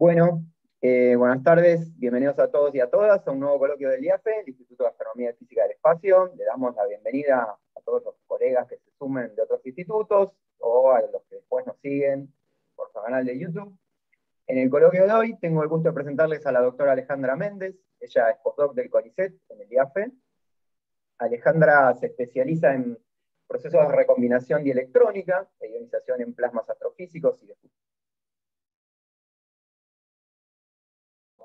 Bueno, buenas tardes, bienvenidos a todos y a todas a un nuevo coloquio del IAFE, el Instituto de Astronomía y Física del Espacio. Le damos la bienvenida a todos los colegas que se sumen de otros institutos o a los que después nos siguen por su canal de YouTube. En el coloquio de hoy tengo el gusto de presentarles a la doctora Alejandra Méndez. Ella es postdoc del CONICET en el IAFE. Alejandra se especializa en procesos de recombinación dielectrónica, de ionización en plasmas astrofísicos y de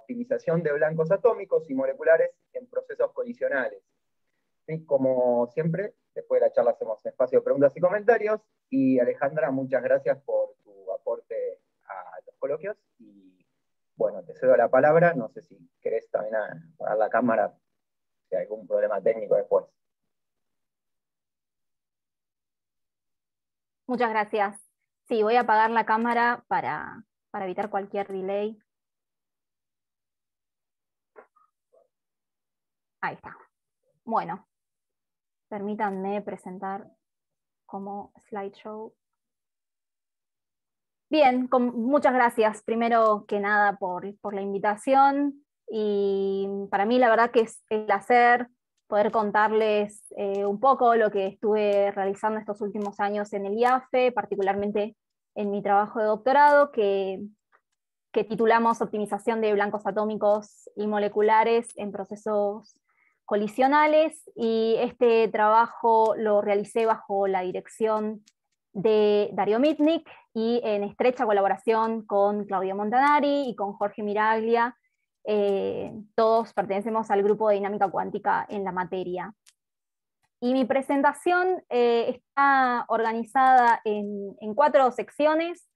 optimización de blancos atómicos y moleculares en procesos colisionales. ¿Sí? Como siempre, después de la charla hacemos espacio de preguntas y comentarios. Y Alejandra, muchas gracias por tu aporte a los coloquios. Y bueno, te cedo la palabra. No sé si querés también apagar la cámara, si hay algún problema técnico después. Muchas gracias. Sí, voy a apagar la cámara para evitar cualquier delay. Ahí está. Bueno, permítanme presentar como slideshow. Bien, muchas gracias primero que nada por la invitación, y para mí la verdad que es un placer poder contarles un poco lo que estuve realizando estos últimos años en el IAFE, particularmente en mi trabajo de doctorado que titulamos Optimización de blancos atómicos y moleculares en procesos colisionales, y este trabajo lo realicé bajo la dirección de Dario Mitnick y en estrecha colaboración con Claudio Montanari y con Jorge Miraglia. Todos pertenecemos al grupo de dinámica cuántica en la materia. Y mi presentación está organizada en 4 secciones.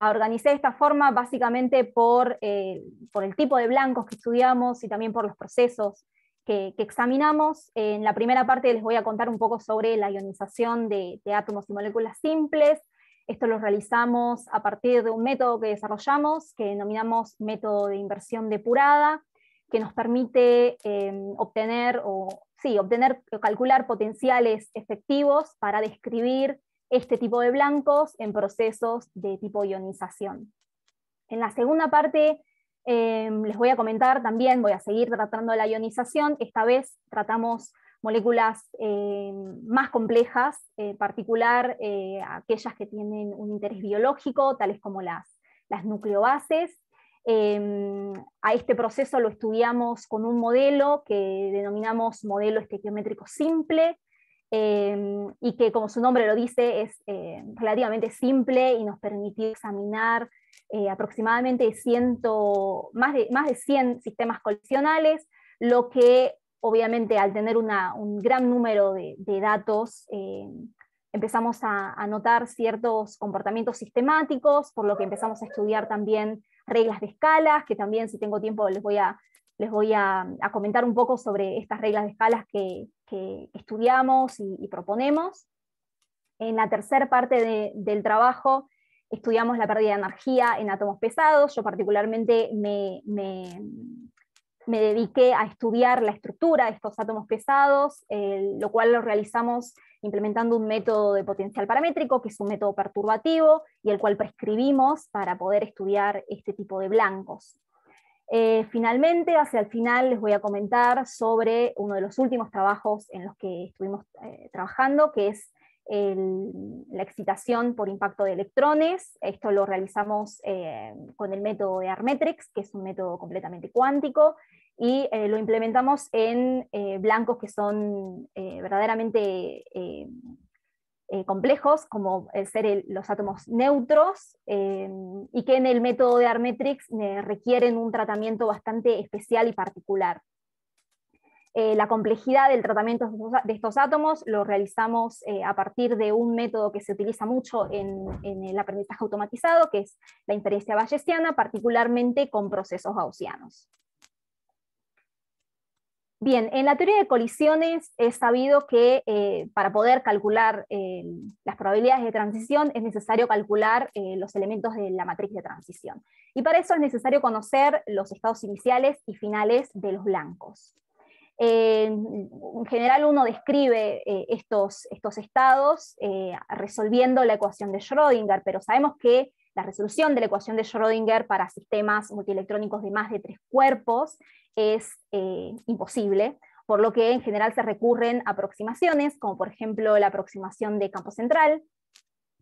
Organicé de esta forma básicamente por el tipo de blancos que estudiamos y también por los procesos que examinamos. En la primera parte les voy a contar un poco sobre la ionización de átomos y moléculas simples. Esto lo realizamos a partir de un método que desarrollamos, que denominamos método de inversión depurada, que nos permite obtener o calcular potenciales efectivos para describir este tipo de blancos en procesos de tipo ionización. En la segunda parte les voy a comentar también, voy a seguir tratando la ionización. Esta vez tratamos moléculas más complejas, en particular aquellas que tienen un interés biológico, tales como las nucleobases. A este proceso lo estudiamos con un modelo que denominamos modelo estequiométrico simple, y que, como su nombre lo dice, es relativamente simple y nos permitió examinar aproximadamente más de 100 sistemas colisionales, lo que obviamente al tener un gran número de datos empezamos a notar ciertos comportamientos sistemáticos, por lo que empezamos a estudiar también reglas de escalas, que también, si tengo tiempo, les voy a comentar un poco sobre estas reglas de escalas que estudiamos y proponemos. En la tercera parte del trabajo estudiamos la pérdida de energía en átomos pesados. Yo particularmente me dediqué a estudiar la estructura de estos átomos pesados, lo cual lo realizamos implementando un método de potencial paramétrico, que es un método perturbativo, y el cual prescribimos para poder estudiar este tipo de blancos. Finalmente, hacia el final, les voy a comentar sobre uno de los últimos trabajos en los que estuvimos trabajando, que es la excitación por impacto de electrones. Esto lo realizamos con el método de Armetrix, que es un método completamente cuántico, y lo implementamos en blancos que son verdaderamente complejos, como ser los átomos neutros, y que en el método de Armetrix requieren un tratamiento bastante especial y particular. La complejidad del tratamiento de estos átomos lo realizamos a partir de un método que se utiliza mucho en el aprendizaje automatizado, que es la inferencia bayesiana, particularmente con procesos gaussianos. Bien, en la teoría de colisiones es sabido que para poder calcular las probabilidades de transición es necesario calcular los elementos de la matriz de transición. Y para eso es necesario conocer los estados iniciales y finales de los blancos. En general uno describe estos estados resolviendo la ecuación de Schrödinger, pero sabemos que la resolución de la ecuación de Schrödinger para sistemas multielectrónicos de más de 3 cuerpos es imposible, por lo que en general se recurren a aproximaciones, como por ejemplo la aproximación de campo central,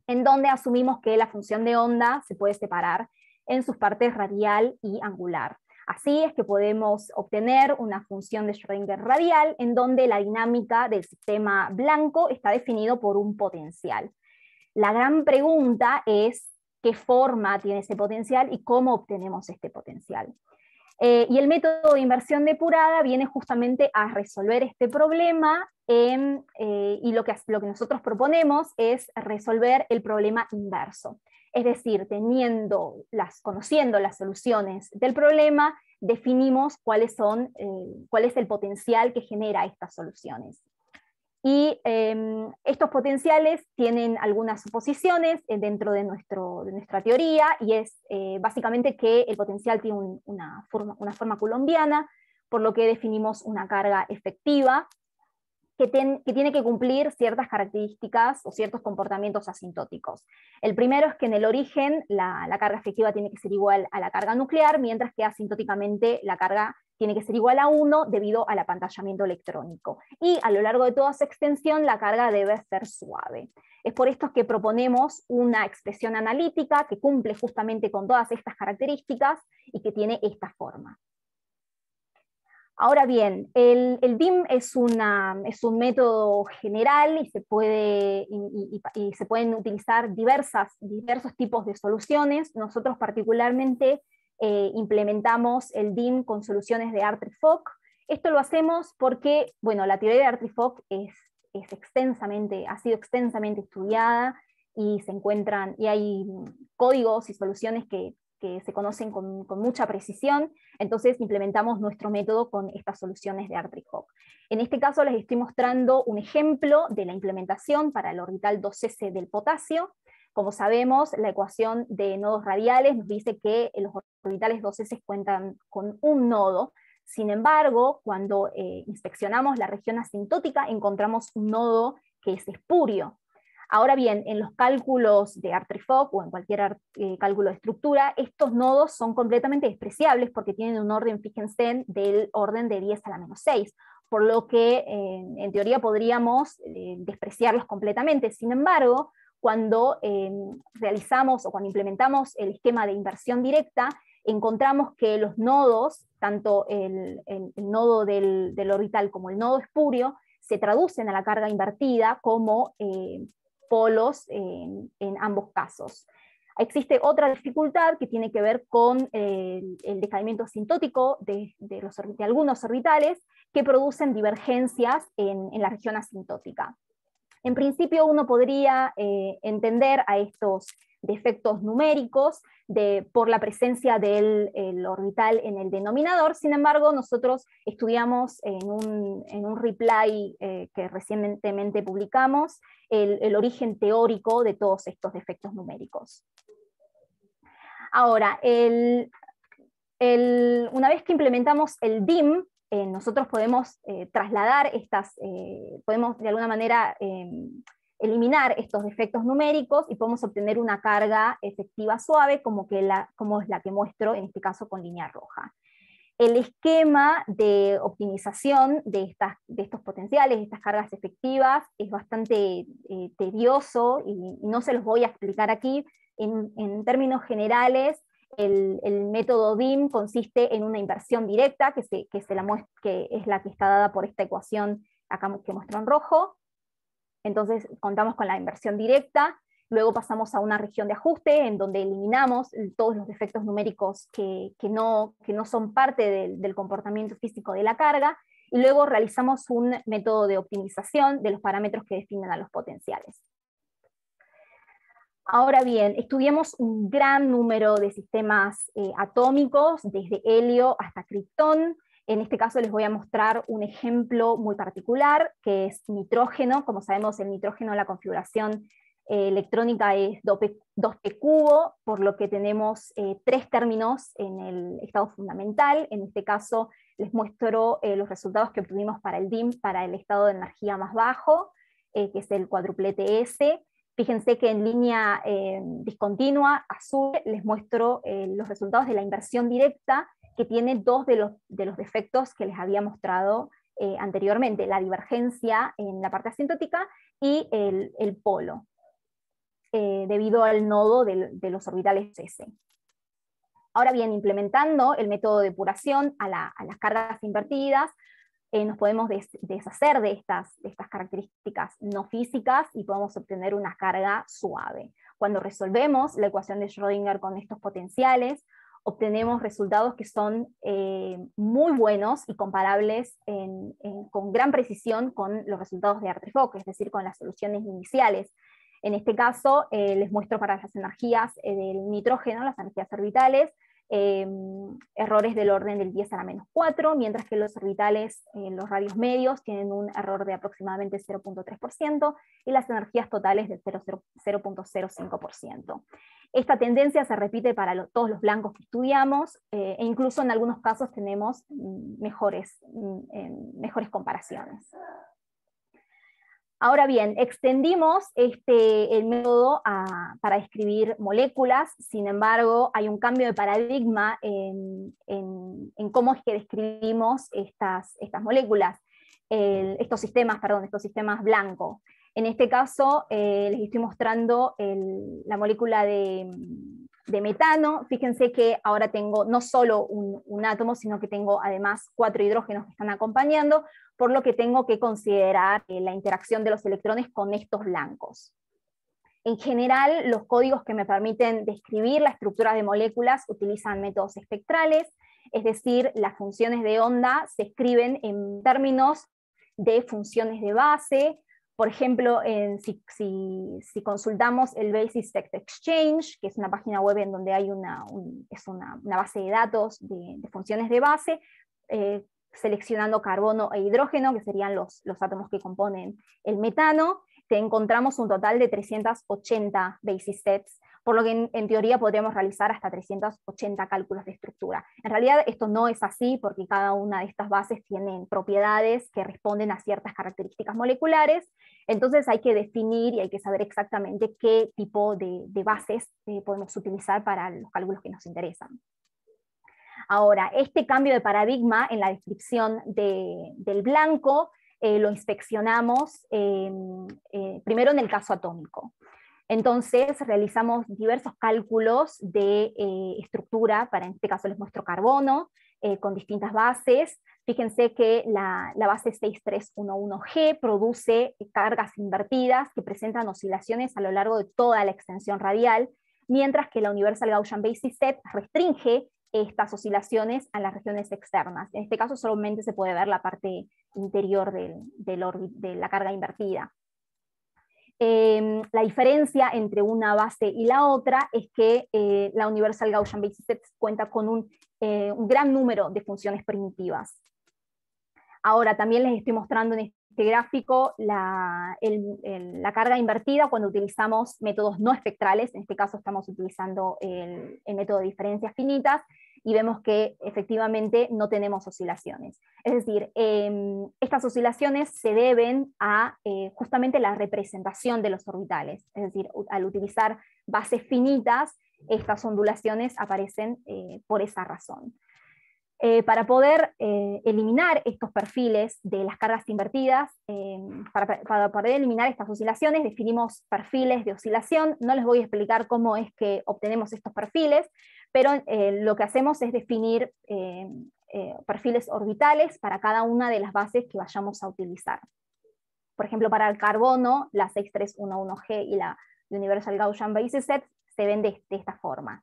en donde asumimos que la función de onda se puede separar en sus partes radial y angular. Así es que podemos obtener una función de Schrödinger radial en donde la dinámica del sistema blanco está definido por un potencial. La gran pregunta es qué forma tiene ese potencial y cómo obtenemos este potencial. Y el método de inversión depurada viene justamente a resolver este problema y lo que nosotros proponemos es resolver el problema inverso. Es decir, conociendo las soluciones del problema, definimos cuál es el potencial que genera estas soluciones. Y estos potenciales tienen algunas suposiciones dentro de nuestra teoría, y es básicamente que el potencial tiene una forma coulombiana, por lo que definimos una carga efectiva que tiene que cumplir ciertas características o ciertos comportamientos asintóticos. El primero es que en el origen la carga efectiva tiene que ser igual a la carga nuclear, mientras que asintóticamente la carga tiene que ser igual a 1 debido al apantallamiento electrónico. Y a lo largo de toda su extensión la carga debe ser suave. Es por esto que proponemos una expresión analítica que cumple justamente con todas estas características y que tiene esta forma. Ahora bien, el DIM es un método general y se pueden utilizar diversos tipos de soluciones. Nosotros particularmente implementamos el DIM con soluciones de Hartree-Fock. Esto lo hacemos porque, bueno, la teoría de Hartree-Fock ha sido extensamente estudiada y hay códigos y soluciones que se conocen con mucha precisión, entonces implementamos nuestro método con estas soluciones de Hartree-Fock. En este caso les estoy mostrando un ejemplo de la implementación para el orbital 2s del potasio. Como sabemos, la ecuación de nodos radiales nos dice que los orbitales 2s cuentan con un nodo. Sin embargo, cuando inspeccionamos la región asintótica, encontramos un nodo que es espurio. Ahora bien, en los cálculos de Hartree-Fock o en cualquier cálculo de estructura, estos nodos son completamente despreciables porque tienen un orden, fíjense, del orden de 10 a la menos 6, por lo que en teoría podríamos despreciarlos completamente. Sin embargo, cuando realizamos o cuando implementamos el esquema de inversión directa, encontramos que los nodos, tanto el nodo del orbital como el nodo espurio, se traducen a la carga invertida como polos en ambos casos. Existe otra dificultad que tiene que ver con el decaimiento asintótico de algunos orbitales que producen divergencias en la región asintótica. En principio uno podría entender a estos defectos numéricos por la presencia del orbital en el denominador. Sin embargo, nosotros estudiamos en un reply que recientemente publicamos el origen teórico de todos estos defectos numéricos. Ahora, una vez que implementamos el DIM, nosotros podemos trasladar podemos de alguna manera eliminar estos defectos numéricos y podemos obtener una carga efectiva suave como es la que muestro en este caso con línea roja. El esquema de optimización de estos potenciales, de estas cargas efectivas, es bastante tedioso y no se los voy a explicar aquí. En términos generales, el método DIM consiste en una inversión directa, que es la que está dada por esta ecuación acá que muestro en rojo. Entonces contamos con la inversión directa, luego pasamos a una región de ajuste en donde eliminamos todos los defectos numéricos que no son parte del comportamiento físico de la carga, y luego realizamos un método de optimización de los parámetros que definen a los potenciales. Ahora bien, estudiamos un gran número de sistemas atómicos, desde helio hasta criptón. En este caso les voy a mostrar un ejemplo muy particular, que es nitrógeno. Como sabemos, el nitrógeno, la configuración electrónica es 2p cubo, por lo que tenemos 3 términos en el estado fundamental. En este caso les muestro los resultados que obtuvimos para el DIM, para el estado de energía más bajo, que es el cuádruplete S. Fíjense que en línea discontinua, azul, les muestro los resultados de la inversión directa, que tiene dos de los defectos que les había mostrado anteriormente, la divergencia en la parte asintótica y el polo, debido al nodo de los orbitales S. Ahora bien, implementando el método de depuración a las cargas invertidas, nos podemos deshacer de estas características no físicas y podemos obtener una carga suave. Cuando resolvemos la ecuación de Schrödinger con estos potenciales, obtenemos resultados que son muy buenos y comparables con gran precisión con los resultados de Hartree-Fock, es decir, con las soluciones iniciales. En este caso, les muestro para las energías del nitrógeno, las energías orbitales, errores del orden del 10 a la menos 4, mientras que los orbitales, los radios medios, tienen un error de aproximadamente 0.3%, y las energías totales de 0.05%. Esta tendencia se repite para todos los blancos que estudiamos, e incluso en algunos casos tenemos mejores comparaciones. Ahora bien, extendimos el método para describir moléculas. Sin embargo, hay un cambio de paradigma en cómo es que describimos estas moléculas, estos sistemas blancos. En este caso, les estoy mostrando la molécula de metano. Fíjense que ahora tengo no solo un átomo, sino que tengo además 4 hidrógenos que están acompañando, por lo que tengo que considerar la interacción de los electrones con estos blancos. En general, los códigos que me permiten describir la estructura de moléculas utilizan métodos espectrales, es decir, las funciones de onda se escriben en términos de funciones de base. Por ejemplo, si consultamos el Basis Text Exchange, que es una página web en donde hay una base de datos de funciones de base, seleccionando carbono e hidrógeno, que serían los átomos que componen el metano, te encontramos un total de 380 basis sets, por lo que en teoría podríamos realizar hasta 380 cálculos de estructura. En realidad esto no es así, porque cada una de estas bases tienen propiedades que responden a ciertas características moleculares, entonces hay que definir y hay que saber exactamente qué tipo de bases podemos utilizar para los cálculos que nos interesan. Ahora, este cambio de paradigma en la descripción del blanco lo inspeccionamos primero en el caso atómico. Entonces realizamos diversos cálculos de estructura, para en este caso les muestro carbono, con distintas bases. Fíjense que la base 6311G produce cargas invertidas que presentan oscilaciones a lo largo de toda la extensión radial, mientras que la Universal Gaussian Basis Set restringe estas oscilaciones a las regiones externas. En este caso solamente se puede ver la parte interior de la carga invertida. La diferencia entre una base y la otra es que la Universal Gaussian Basis Set cuenta con un gran número de funciones primitivas. Ahora también les estoy mostrando en este gráfico la carga invertida cuando utilizamos métodos no espectrales. En este caso estamos utilizando el método de diferencias finitas, y vemos que efectivamente no tenemos oscilaciones. Es decir, estas oscilaciones se deben a justamente la representación de los orbitales. Es decir, al utilizar bases finitas, estas ondulaciones aparecen por esa razón. Para poder eliminar estos perfiles de las cargas invertidas, para poder eliminar estas oscilaciones, definimos perfiles de oscilación. No les voy a explicar cómo es que obtenemos estos perfiles, pero lo que hacemos es definir perfiles orbitales para cada una de las bases que vayamos a utilizar. Por ejemplo, para el carbono, la 6311G y la Universal Gaussian Basis Set se ven de esta forma.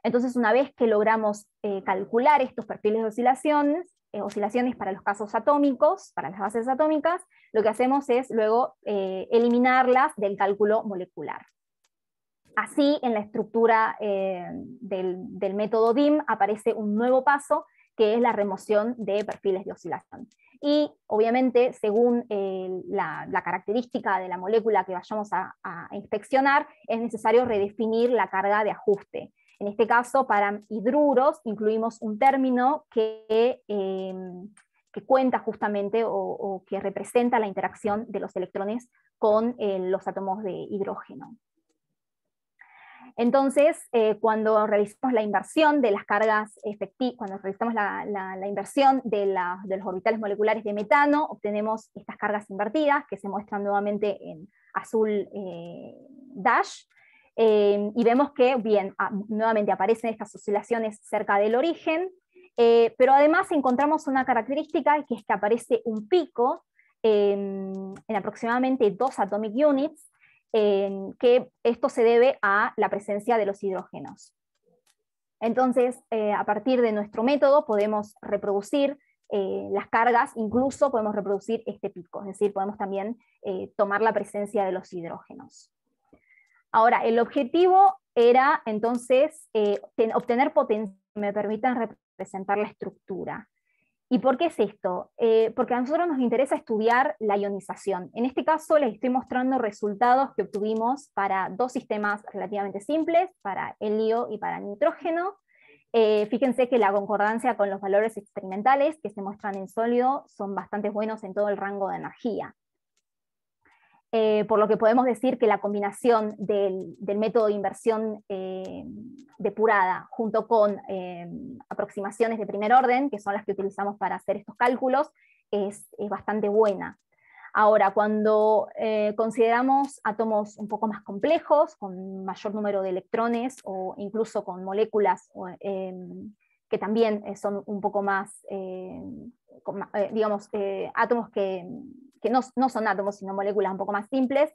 Entonces, una vez que logramos calcular estos perfiles de oscilaciones para los casos atómicos, para las bases atómicas, lo que hacemos es luego eliminarlas del cálculo molecular. Así, en la estructura del método DIM aparece un nuevo paso, que es la remoción de perfiles de oscilación. Y obviamente, según la característica de la molécula que vayamos a inspeccionar, es necesario redefinir la carga de ajuste. En este caso, para hidruros incluimos un término que que cuenta justamente o que representa la interacción de los electrones con los átomos de hidrógeno. Entonces, cuando realizamos la inversión de las cargas efectivas, cuando realizamos la inversión de los orbitales moleculares de metano, obtenemos estas cargas invertidas, que se muestran nuevamente en azul dash, y vemos que, bien, nuevamente aparecen estas oscilaciones cerca del origen, pero además encontramos una característica, que es que aparece un pico en aproximadamente 2 atomic units, que esto se debe a la presencia de los hidrógenos. Entonces, a partir de nuestro método podemos reproducir las cargas, incluso podemos reproducir este pico, es decir, podemos también tomar la presencia de los hidrógenos. Ahora, el objetivo era entonces obtener potencias que me permitan representar la estructura. ¿Y por qué es esto? Porque a nosotros nos interesa estudiar la ionización. En este caso les estoy mostrando resultados que obtuvimos para 2 sistemas relativamente simples, para helio y para nitrógeno. Fíjense que la concordancia con los valores experimentales que se muestran en sólido son bastante buenos en todo el rango de energía. Por lo que podemos decir que la combinación del método de inversión depurada junto con aproximaciones de primer orden, que son las que utilizamos para hacer estos cálculos, es bastante buena. Ahora, cuando consideramos átomos un poco más complejos, con mayor número de electrones, o incluso con moléculas que también son un poco más, digamos, átomos que no son átomos, sino moléculas un poco más simples,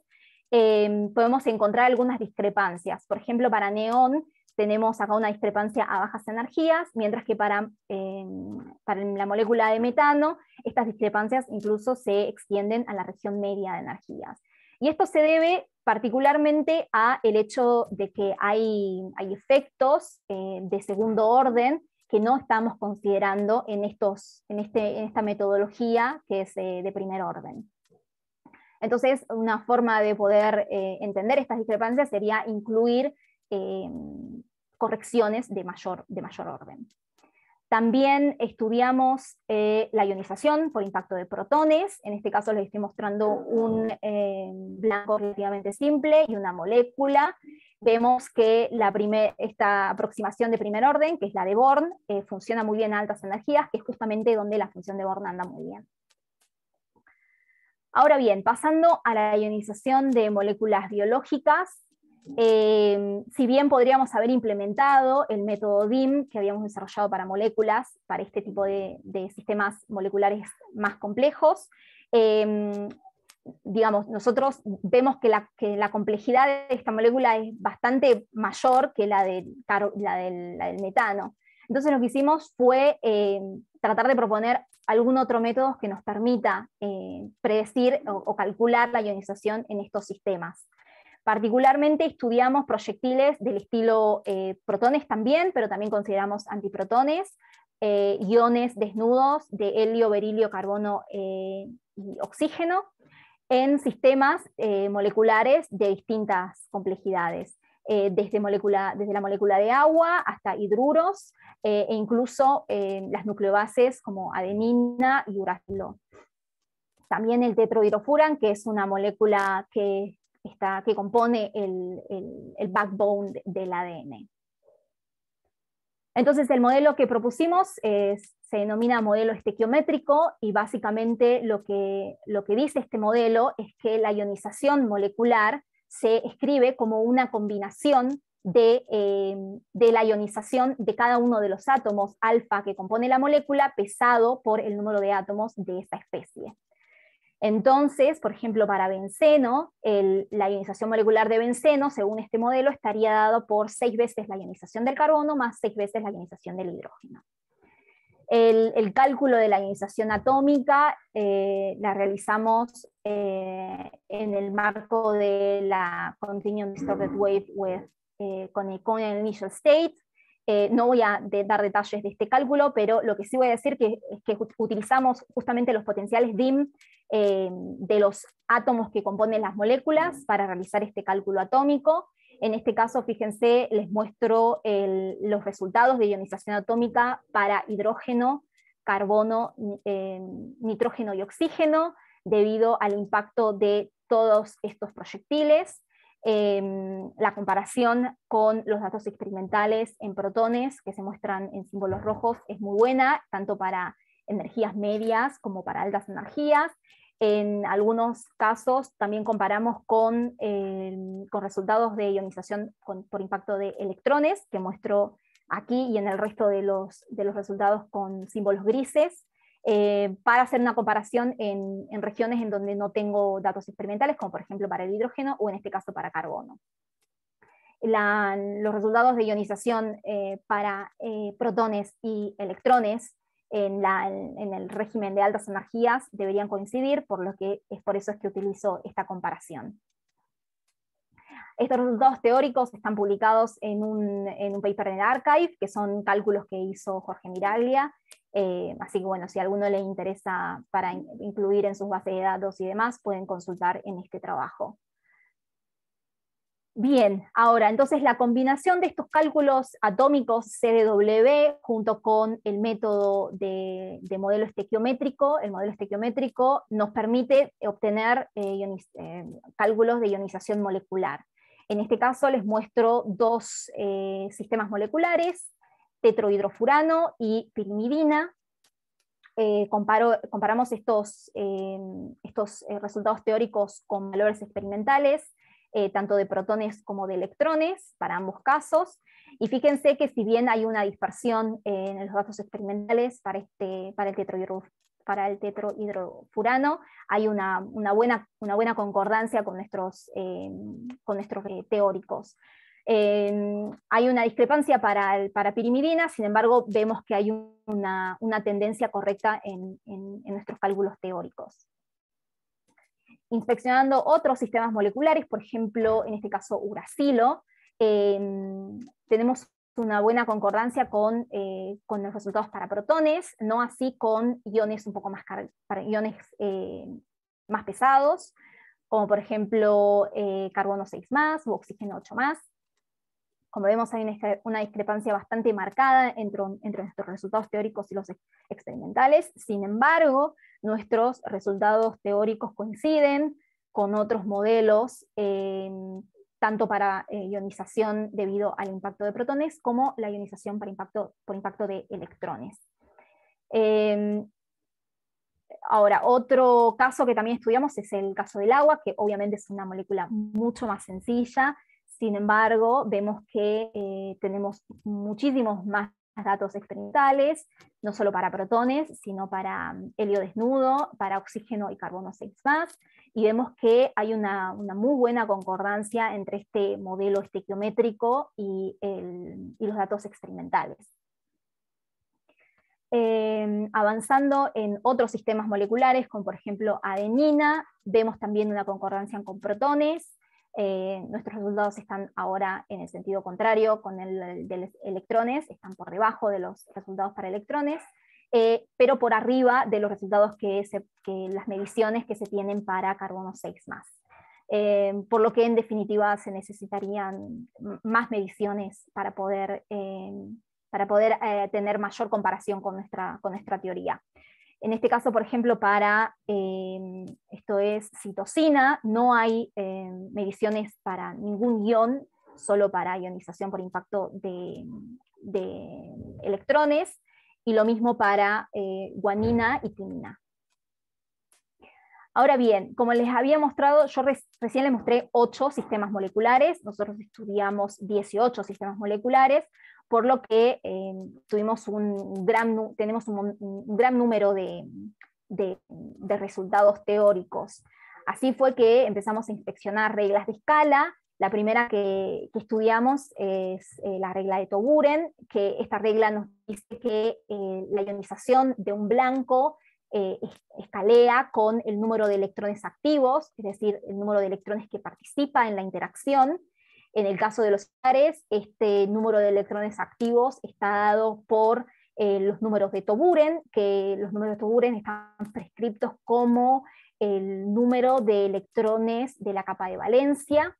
podemos encontrar algunas discrepancias. Por ejemplo, para neón tenemos acá una discrepancia a bajas energías, mientras que para la molécula de metano, estas discrepancias incluso se extienden a la región media de energías. Y esto se debe particularmente al hecho de que hay efectos de segundo orden que no estamos considerando en esta metodología que es de primer orden. Entonces, una forma de poder entender estas discrepancias sería incluir correcciones de mayor orden. También estudiamos la ionización por impacto de protones. En este caso les estoy mostrando un blanco relativamente simple y una molécula. Vemos que esta aproximación de primer orden, que es la de Born, funciona muy bien a altas energías, que es justamente donde la función de Born anda muy bien. Ahora bien, pasando a la ionización de moléculas biológicas, si bien podríamos haber implementado el método DIM que habíamos desarrollado para moléculas, para este tipo de sistemas moleculares más complejos, digamos, nosotros vemos que la complejidad de esta molécula es bastante mayor que la del metano. Entonces lo que hicimos fue tratar de proponer algún otro método que nos permita predecir o calcular la ionización en estos sistemas. Particularmente estudiamos proyectiles del estilo protones también, pero también consideramos antiprotones, iones desnudos de helio, berilio, carbono y oxígeno, en sistemas moleculares de distintas complejidades, desde la molécula de agua hasta hidruros, e incluso las nucleobases como adenina y uracilo. También el tetrohidrofuran, que es una molécula que compone el backbone del ADN. Entonces el modelo que propusimos se denomina modelo estequiométrico, y básicamente lo que dice este modelo es que la ionización molecular se escribe como una combinación de la ionización de cada uno de los átomos alfa que compone la molécula, pesado por el número de átomos de esa especie. Entonces, por ejemplo, para benceno, la ionización molecular de benceno, según este modelo, estaría dado por 6 veces la ionización del carbono más 6 veces la ionización del hidrógeno. El cálculo de la ionización atómica la realizamos en el marco de la Continuum Distorted Wave con el Initial State. No voy a dar detalles de este cálculo, pero lo que sí voy a decir es que utilizamos justamente los potenciales DIM de los átomos que componen las moléculas para realizar este cálculo atómico. En este caso, fíjense, les muestro los resultados de ionización atómica para hidrógeno carbono, nitrógeno y oxígeno, debido al impacto de todos estos proyectiles. La comparación con los datos experimentales en protones, que se muestran en símbolos rojos, es muy buena, tanto para energías medias como para altas energías. En algunos casos también comparamos con resultados de ionización por impacto de electrones, que muestro aquí, y en el resto de los resultados con símbolos grises, para hacer una comparación en regiones en donde no tengo datos experimentales, como por ejemplo para el hidrógeno, o en este caso para carbono. Los resultados de ionización para protones y electrones en el régimen de altas energías deberían coincidir, por eso es que utilizo esta comparación. Estos resultados teóricos están publicados en un paper en Archive, que son cálculos que hizo Jorge Miraglia, así que bueno, si a alguno le interesa para incluir en sus bases de datos y demás, pueden consultar en este trabajo. Bien, ahora, entonces la combinación de estos cálculos atómicos CDW junto con el método de modelo estequiométrico, el modelo estequiométrico nos permite obtener cálculos de ionización molecular. En este caso les muestro dos sistemas moleculares, tetrohidrofurano y pirimidina. Comparamos estos resultados teóricos con valores experimentales, tanto de protones como de electrones, para ambos casos, y fíjense que si bien hay una dispersión en los datos experimentales para el tetrohidrofurano, hay una buena concordancia con nuestros teóricos. Hay una discrepancia para pirimidina, sin embargo vemos que hay una tendencia correcta en nuestros cálculos teóricos. Inspeccionando otros sistemas moleculares, por ejemplo, en este caso uracilo, tenemos una buena concordancia con los resultados para protones, no así con iones un poco más, más pesados, como por ejemplo carbono 6+, u oxígeno 8+. Como vemos, hay una discrepancia bastante marcada entre nuestros resultados teóricos y los experimentales. Sin embargo, nuestros resultados teóricos coinciden con otros modelos, tanto para ionización debido al impacto de protones, como la ionización por impacto de electrones. Ahora, otro caso que también estudiamos es el caso del agua, que obviamente es una molécula mucho más sencilla. Sin embargo, vemos que tenemos muchísimos más datos experimentales, no solo para protones, sino para helio desnudo, para oxígeno y carbono 6+, y vemos que hay una muy buena concordancia entre este modelo estequiométrico y los datos experimentales. Avanzando en otros sistemas moleculares, como por ejemplo adenina, vemos también una concordancia con protones. Nuestros resultados están ahora en el sentido contrario, con el de los electrones, están por debajo de los resultados para electrones, pero por arriba de los resultados que las mediciones que se tienen para carbono 6+. Por lo que en definitiva se necesitarían más mediciones para poder tener mayor comparación con nuestra teoría. En este caso, por ejemplo, para esto es citosina, no hay mediciones para ningún ion, solo para ionización por impacto de electrones, y lo mismo para guanina y timina. Ahora bien, como les había mostrado, yo recién les mostré 8 sistemas moleculares, nosotros estudiamos 18 sistemas moleculares, por lo que tenemos un gran número de resultados teóricos. Así fue que empezamos a inspeccionar reglas de escala. La primera que estudiamos es la regla de Toburen, que esta regla nos dice que la ionización de un blanco escalea con el número de electrones activos, es decir, el número de electrones que participa en la interacción. En el caso de los pares, este número de electrones activos está dado por los números de Toburen, que los números de Toburen están prescriptos como el número de electrones de la capa de valencia.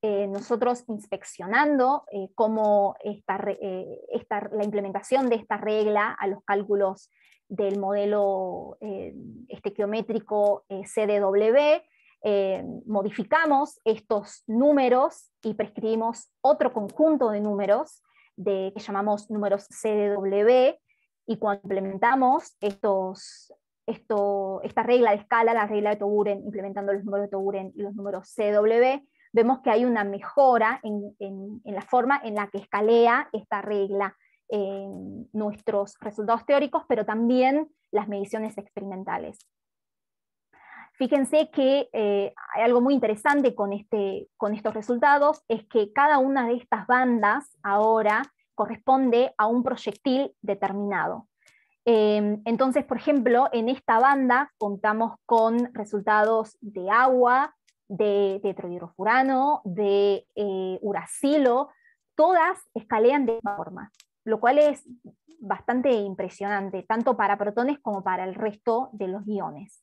nosotros inspeccionando cómo la implementación de esta regla a los cálculos del modelo estequiométrico CDW, modificamos estos números y prescribimos otro conjunto de números que llamamos números CDW, y cuando implementamos esta regla de escala, la regla de Toguren, implementando los números de Toguren y los números CW, vemos que hay una mejora en la forma en la que escalea esta regla nuestros resultados teóricos, pero también las mediciones experimentales. Fíjense que hay algo muy interesante con estos resultados, es que cada una de estas bandas ahora corresponde a un proyectil determinado. Entonces, por ejemplo, en esta banda contamos con resultados de agua, de tetrahidrofurano, de uracilo, todas escalean de esta forma, lo cual es bastante impresionante, tanto para protones como para el resto de los iones.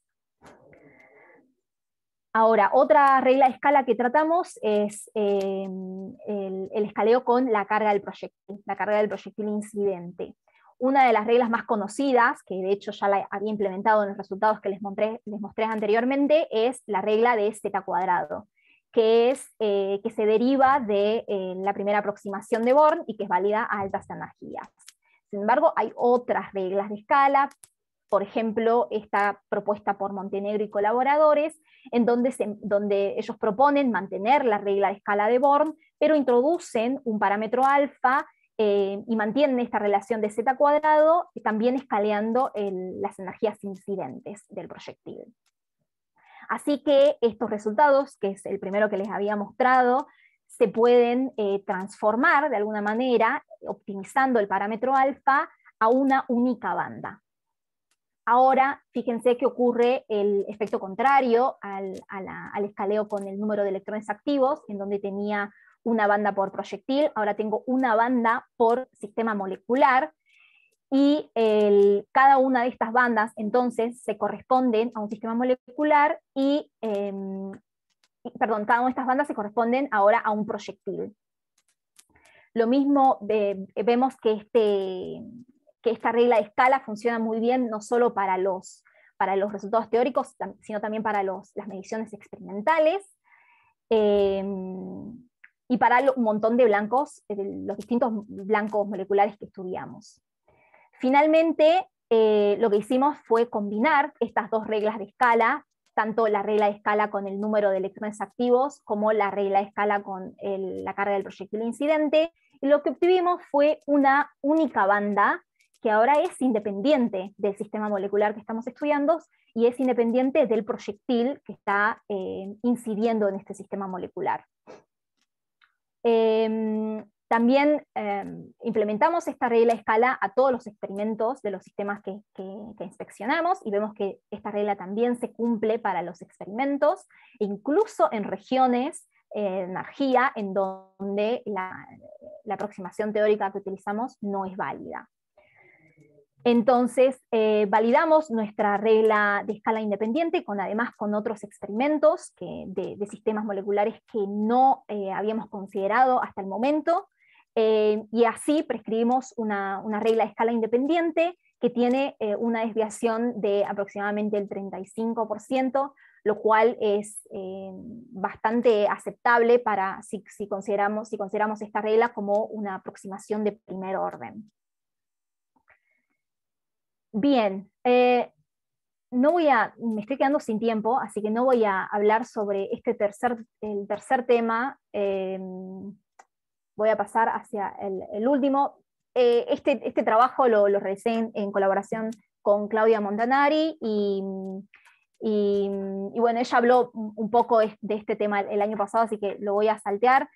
Ahora, otra regla de escala que tratamos es el escaleo con la carga del proyectil incidente. Una de las reglas más conocidas, que de hecho ya la había implementado en los resultados que les mostré anteriormente, es la regla de Z cuadrado, que se deriva de la primera aproximación de Born y que es válida a altas energías. Sin embargo, hay otras reglas de escala, por ejemplo, esta propuesta por Montenegro y colaboradores, en donde ellos proponen mantener la regla de escala de Born, pero introducen un parámetro alfa y mantienen esta relación de Z cuadrado, también escaleando las energías incidentes del proyectil. Así que estos resultados, que es el primero que les había mostrado, se pueden transformar de alguna manera, optimizando el parámetro alfa, a una única banda. Ahora, fíjense que ocurre el efecto contrario al escaleo con el número de electrones activos, en donde tenía una banda por proyectil, ahora tengo una banda por sistema molecular, y cada una de estas bandas entonces se corresponden a un sistema molecular cada una de estas bandas se corresponden ahora a un proyectil. Lo mismo, vemos que esta regla de escala funciona muy bien no solo para los resultados teóricos, sino también para las mediciones experimentales, y para un montón de blancos, los distintos blancos moleculares que estudiamos. Finalmente, lo que hicimos fue combinar estas dos reglas de escala, tanto la regla de escala con el número de electrones activos, como la regla de escala con la carga del proyectil incidente, y lo que obtuvimos fue una única banda, que ahora es independiente del sistema molecular que estamos estudiando, y es independiente del proyectil que está incidiendo en este sistema molecular. También implementamos esta regla de escala a todos los experimentos de los sistemas que inspeccionamos, y vemos que esta regla también se cumple para los experimentos, incluso en regiones de energía en donde la aproximación teórica que utilizamos no es válida. Entonces, validamos nuestra regla de escala independiente además con otros experimentos de sistemas moleculares que no habíamos considerado hasta el momento, y así prescribimos una regla de escala independiente que tiene una desviación de aproximadamente el 35%, lo cual es bastante aceptable si consideramos esta regla como una aproximación de primer orden. Bien, me estoy quedando sin tiempo, así que no voy a hablar sobre el tercer tema. Voy a pasar hacia el último. Este trabajo lo realicé en colaboración con Claudia Montanari, y bueno, ella habló un poco de este tema el año pasado, así que lo voy a saltear.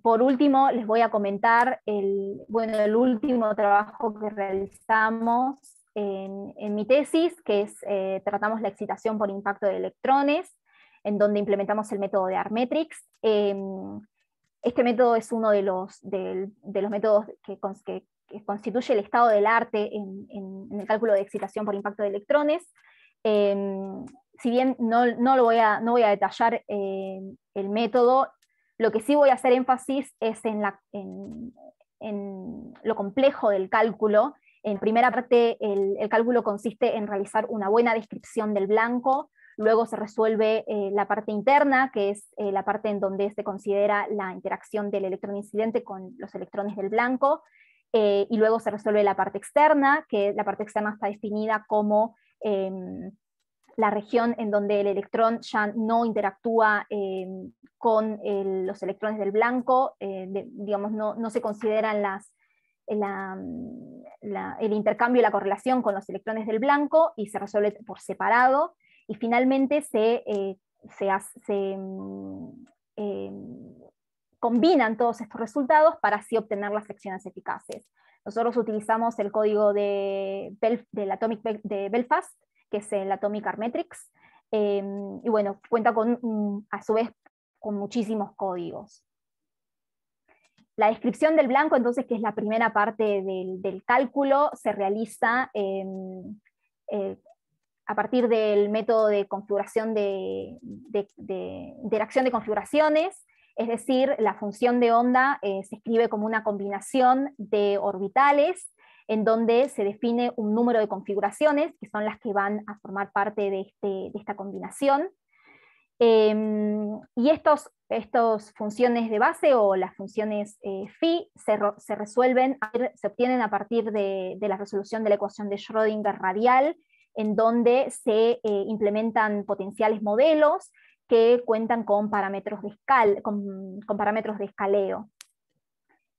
Por último, les voy a comentar el último trabajo que realizamos en mi tesis, que es tratamos la excitación por impacto de electrones, en donde implementamos el método de Armetrix. Este método es uno de los métodos que constituye el estado del arte en el cálculo de excitación por impacto de electrones. Si bien no voy a detallar el método, Lo que sí voy a hacer énfasis es en lo complejo del cálculo. En primera parte, el cálculo consiste en realizar una buena descripción del blanco, luego se resuelve la parte interna, que es la parte en donde se considera la interacción del electrón incidente con los electrones del blanco, y luego se resuelve la parte externa, que la parte externa está definida como la región en donde el electrón ya no interactúa con los electrones del blanco, digamos, no se consideran el intercambio y la correlación con los electrones del blanco, y se resuelve por separado, y finalmente combinan todos estos resultados para así obtener las secciones eficaces. Nosotros utilizamos el código de Belfast, que es el Atomic Arithmetics, y bueno, cuenta a su vez con muchísimos códigos. La descripción del blanco, entonces, que es la primera parte del cálculo, se realiza a partir del método de configuración de interacción de configuraciones, es decir, la función de onda se escribe como una combinación de orbitales, en donde se define un número de configuraciones, que son las que van a formar parte de esta combinación. Y estas funciones de base, o las funciones phi, se obtienen a partir de la resolución de la ecuación de Schrödinger radial, en donde se implementan potenciales modelos que cuentan con parámetros de escaleo.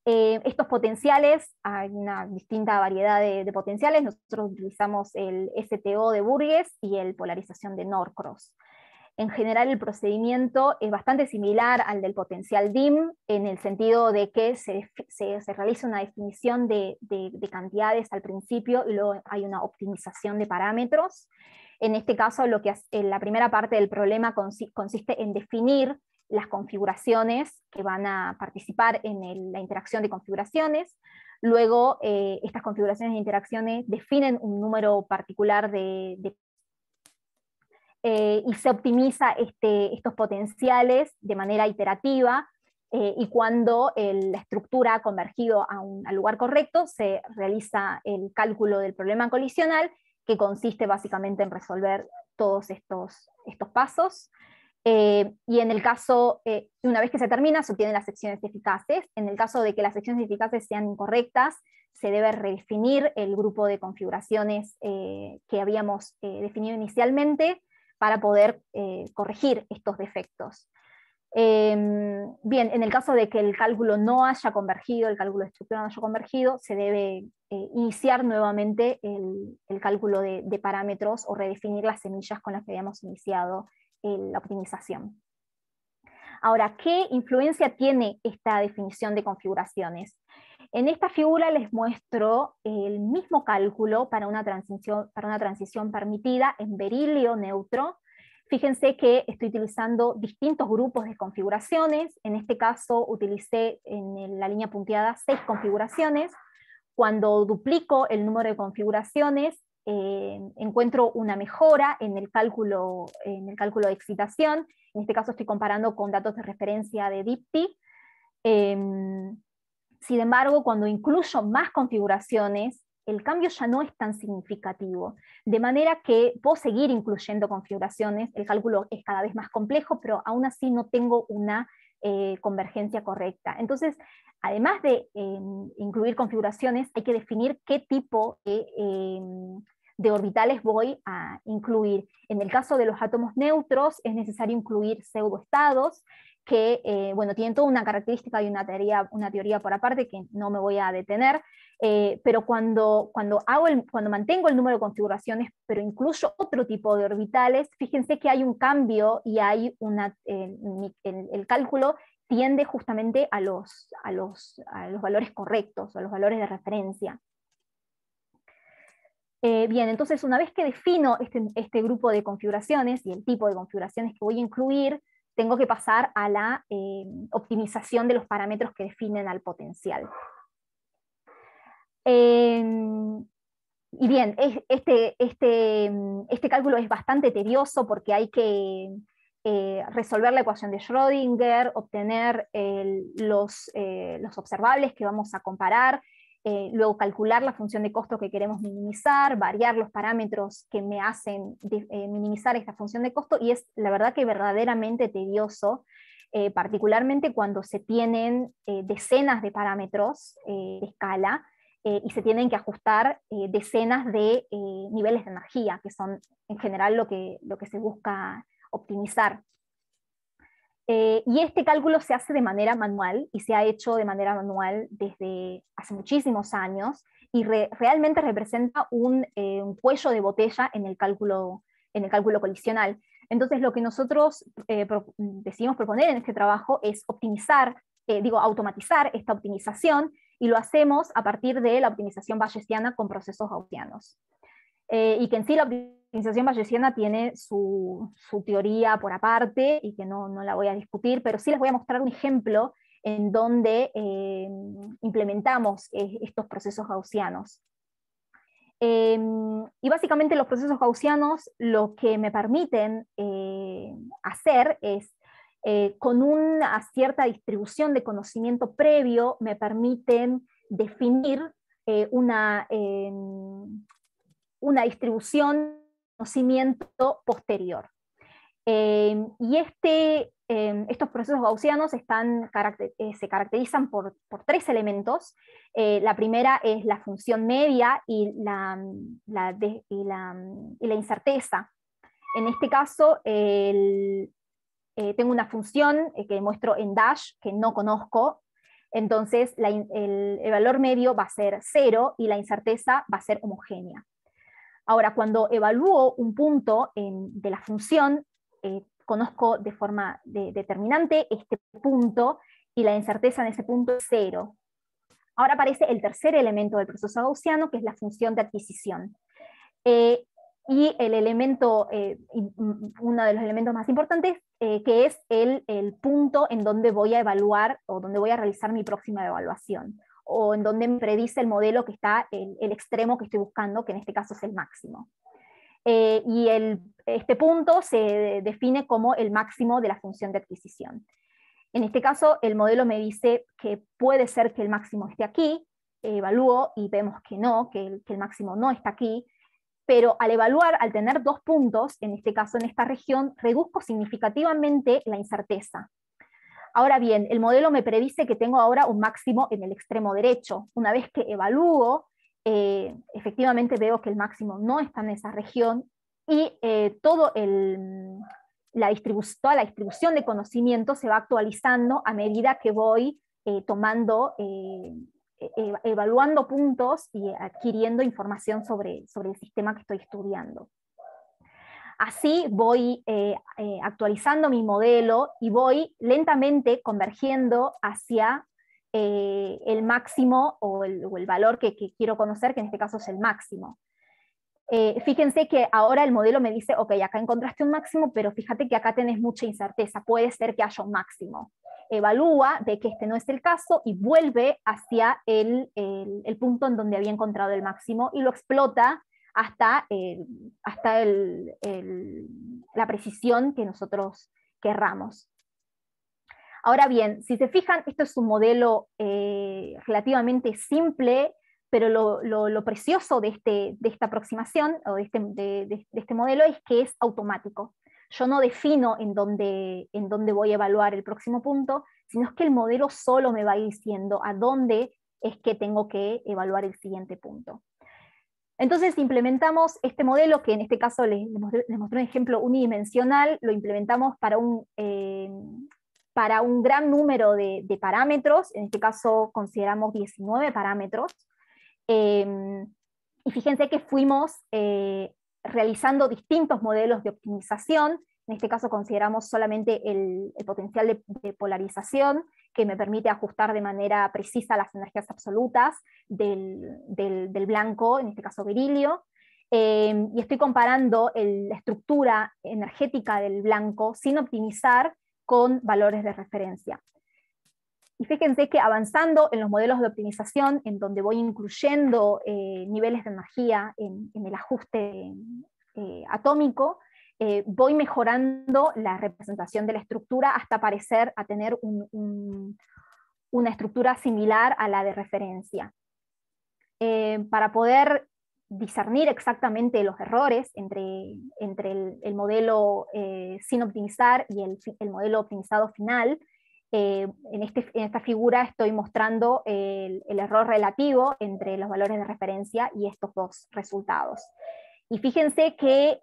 Estos potenciales, hay una distinta variedad de potenciales. Nosotros utilizamos el STO de Burgess y el polarización de Norcross. En general, el procedimiento es bastante similar al del potencial DIM, en el sentido de que se realiza una definición de cantidades al principio, y luego hay una optimización de parámetros. En este caso, la primera parte del problema consiste en definir las configuraciones que van a participar en la interacción de configuraciones. Luego, estas configuraciones de interacciones definen un número particular y se optimiza estos potenciales de manera iterativa, y cuando la estructura ha convergido al lugar correcto, se realiza el cálculo del problema colisional, que consiste básicamente en resolver todos estos pasos. Y en el caso, una vez que se termina, se obtienen las secciones eficaces. En el caso de que las secciones eficaces sean incorrectas, se debe redefinir el grupo de configuraciones que habíamos definido inicialmente, para poder corregir estos defectos. Bien, en el caso de que el cálculo no haya convergido, el cálculo de estructura no haya convergido, se debe iniciar nuevamente el cálculo de parámetros, o redefinir las semillas con las que habíamos iniciado la optimización. Ahora, ¿qué influencia tiene esta definición de configuraciones? En esta figura les muestro el mismo cálculo para una transición permitida en berilio neutro. Fíjense que estoy utilizando distintos grupos de configuraciones. En este caso utilicé en la línea punteada 6 configuraciones. Cuando duplico el número de configuraciones, encuentro una mejora en el cálculo de excitación. En este caso estoy comparando con datos de referencia de DIPTI. Sin embargo, cuando incluyo más configuraciones, el cambio ya no es tan significativo, de manera que puedo seguir incluyendo configuraciones. El cálculo es cada vez más complejo, pero aún así no tengo una convergencia correcta. Entonces, además de incluir configuraciones, hay que definir qué tipo de orbitales voy a incluir. En el caso de los átomos neutros, es necesario incluir pseudoestados, que bueno, tienen toda una característica y una teoría por aparte, que no me voy a detener, pero cuando mantengo el número de configuraciones, pero incluyo otro tipo de orbitales, fíjense que hay un cambio, y hay el cálculo tiende justamente a los valores correctos, a los valores de referencia. Bien, entonces una vez que defino este grupo de configuraciones y el tipo de configuraciones que voy a incluir, tengo que pasar a la optimización de los parámetros que definen al potencial. Y bien, este cálculo es bastante tedioso, porque hay que resolver la ecuación de Schrödinger, obtener los observables que vamos a comparar, luego calcular la función de costo que queremos minimizar, variar los parámetros que me hacen minimizar esta función de costo, y es la verdad que verdaderamente tedioso, particularmente cuando se tienen decenas de parámetros de escala, y se tienen que ajustar decenas de niveles de energía, que son en general lo que se busca optimizar. Y este cálculo se hace de manera manual, y se ha hecho de manera manual desde hace muchísimos años, y realmente representa un cuello de botella en el cálculo colisional. Entonces lo que nosotros decidimos proponer en este trabajo es automatizar esta optimización, y lo hacemos a partir de la optimización bayesiana con procesos gaussianos. Y que en sí la optimización bayesiana tiene su teoría por aparte, y que no la voy a discutir, pero sí les voy a mostrar un ejemplo en donde implementamos estos procesos gaussianos. Y básicamente los procesos gaussianos lo que me permiten hacer es, con una cierta distribución de conocimiento previo, me permiten definir una distribución de conocimiento posterior. Y estos procesos gaussianos se caracterizan por tres elementos. La primera es la función media y la incerteza. En este caso, tengo una función que muestro en Dash que no conozco, entonces el valor medio va a ser 0 y la incerteza va a ser homogénea. Ahora, cuando evalúo un punto de la función, conozco de forma determinante este punto, y la incerteza en ese punto es 0. Ahora aparece el tercer elemento del proceso gaussiano, que es la función de adquisición. Y el elemento, uno de los elementos más importantes, que es el punto en donde voy a evaluar, o donde voy a realizar mi próxima evaluación, o en donde me predice el modelo que está el extremo que estoy buscando, que en este caso es el máximo. Y este punto se define como el máximo de la función de adquisición. En este caso, el modelo me dice que puede ser que el máximo esté aquí, evalúo y vemos que no, que el máximo no está aquí, pero al evaluar, al tener dos puntos, en este caso en esta región, reduzco significativamente la incerteza. Ahora bien, el modelo me predice que tengo ahora un máximo en el extremo derecho. Una vez que evalúo, efectivamente veo que el máximo no está en esa región, y toda la distribución de conocimiento se va actualizando a medida que voy evaluando puntos y adquiriendo información sobre el sistema que estoy estudiando. Así voy actualizando mi modelo y voy lentamente convergiendo hacia el máximo o el valor que quiero conocer, que en este caso es el máximo. Fíjense que ahora el modelo me dice, ok, acá encontraste un máximo, pero fíjate que acá tenés mucha incerteza, puede ser que haya un máximo. Evalúa, ve que este no es el caso, y vuelve hacia el punto en donde había encontrado el máximo, y lo explota hasta la precisión que nosotros querramos. Ahora bien, si se fijan, esto es un modelo relativamente simple, pero lo precioso de esta aproximación, o de este modelo, es que es automático. Yo no defino en dónde voy a evaluar el próximo punto, sino que el modelo solo me va diciendo a dónde es que tengo que evaluar el siguiente punto. Entonces implementamos este modelo, que en este caso les mostré un ejemplo unidimensional, lo implementamos para un gran número de parámetros. En este caso consideramos 19 parámetros, y fíjense que fuimos realizando distintos modelos de optimización. En este caso consideramos solamente el potencial de polarización, que me permite ajustar de manera precisa las energías absolutas del blanco, en este caso berilio, y estoy comparando la estructura energética del blanco sin optimizar con valores de referencia. Y fíjense que avanzando en los modelos de optimización, en donde voy incluyendo niveles de energía en el ajuste atómico, voy mejorando la representación de la estructura hasta parecer a tener una estructura similar a la de referencia. Para poder discernir exactamente los errores entre el modelo sin optimizar y el modelo optimizado final, en esta figura estoy mostrando el error relativo entre los valores de referencia y estos dos resultados. Y fíjense que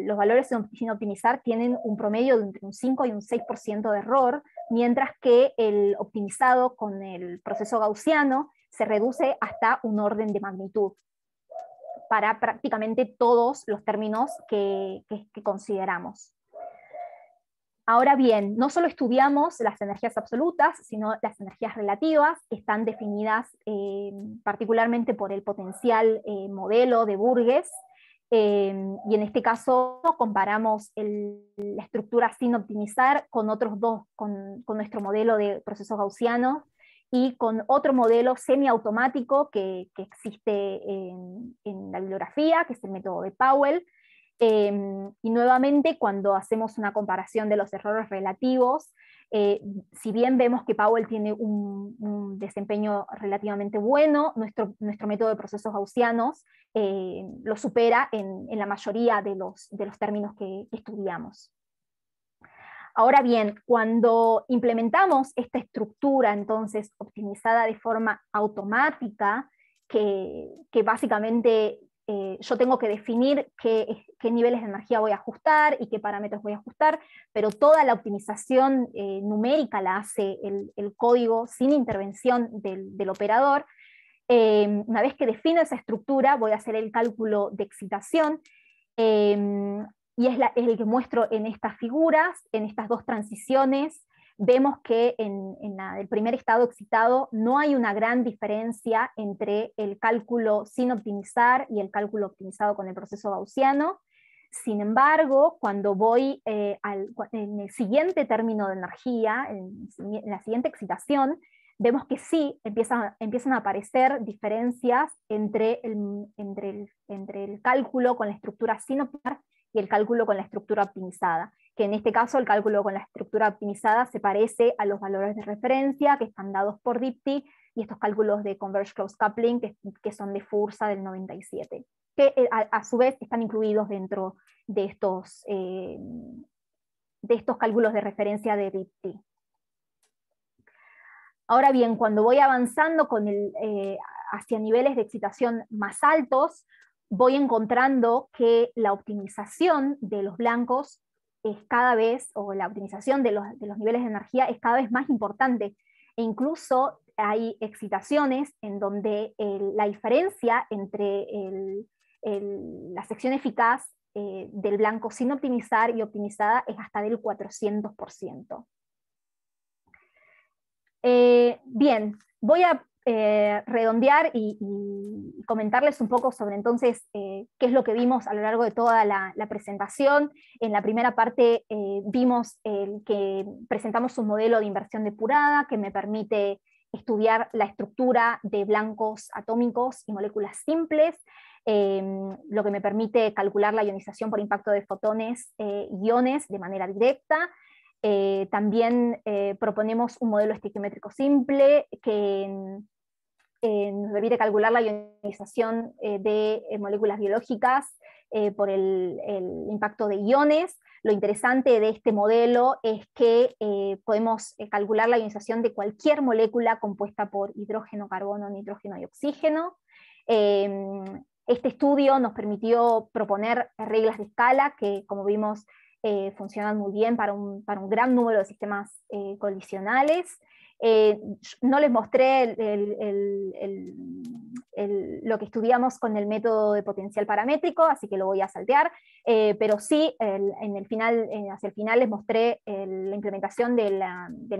los valores sin optimizar tienen un promedio de entre un 5 y un 6% de error, mientras que el optimizado con el proceso gaussiano se reduce hasta un orden de magnitud para prácticamente todos los términos que consideramos. Ahora bien, no solo estudiamos las energías absolutas, sino las energías relativas, que están definidas particularmente por el potencial modelo de Burgess, y en este caso comparamos la estructura sin optimizar con otros dos, con nuestro modelo de procesos gaussianos y con otro modelo semiautomático que existe en la bibliografía, que es el método de Powell. Y nuevamente, cuando hacemos una comparación de los errores relativos, si bien vemos que Powell tiene un desempeño relativamente bueno, nuestro método de procesos gaussianos lo supera en la mayoría de los términos que estudiamos. Ahora bien, cuando implementamos esta estructura entonces optimizada de forma automática, que básicamente yo tengo que definir qué niveles de energía voy a ajustar y qué parámetros voy a ajustar, pero toda la optimización numérica la hace el código sin intervención del operador. Una vez que defino esa estructura, voy a hacer el cálculo de excitación, y es el que muestro en estas figuras, en estas dos transiciones. Vemos que en el primer estado excitado no hay una gran diferencia entre el cálculo sin optimizar y el cálculo optimizado con el proceso gaussiano. Sin embargo, cuando voy en el siguiente término de energía, en la siguiente excitación, vemos que sí empiezan a aparecer diferencias entre el cálculo con la estructura sin optimizar y el cálculo con la estructura optimizada, que en este caso el cálculo con la estructura optimizada se parece a los valores de referencia que están dados por DIPTY y estos cálculos de Converged Close Coupling que son de Fursa del 97, que a su vez están incluidos dentro de estos cálculos de referencia de DIPTY. Ahora bien, cuando voy avanzando hacia niveles de excitación más altos, voy encontrando que la optimización de los blancos es cada vez, o la optimización de los niveles de energía es cada vez más importante, e incluso hay excitaciones en donde la diferencia entre la sección eficaz del blanco sin optimizar y optimizada es hasta del 400%. Bien, voy a redondear y comentarles un poco sobre entonces qué es lo que vimos a lo largo de toda la presentación. En la primera parte vimos que presentamos un modelo de inversión depurada que me permite estudiar la estructura de blancos atómicos y moléculas simples, lo que me permite calcular la ionización por impacto de fotones y iones de manera directa. También proponemos un modelo estequiométrico simple que nos permite calcular la ionización de moléculas biológicas por el impacto de iones. Lo interesante de este modelo es que podemos calcular la ionización de cualquier molécula compuesta por hidrógeno, carbono, nitrógeno y oxígeno. Este estudio nos permitió proponer reglas de escala que, como vimos, funcionan muy bien para un gran número de sistemas colisionales. No les mostré lo que estudiamos con el método de potencial paramétrico, así que lo voy a saltear, pero sí hacia el final les mostré la implementación del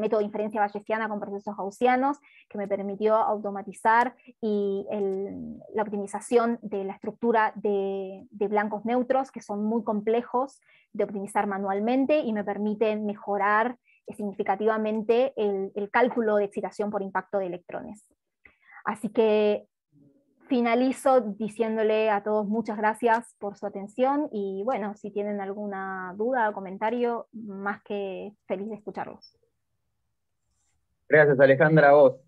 método de inferencia bayesiana con procesos gaussianos, que me permitió automatizar la optimización de la estructura de blancos neutros, que son muy complejos de optimizar manualmente y me permiten mejorar significativamente el cálculo de excitación por impacto de electrones. Así que finalizo diciéndole a todos muchas gracias por su atención y bueno, si tienen alguna duda o comentario, más que feliz de escucharlos. Gracias, Alejandra, a vos.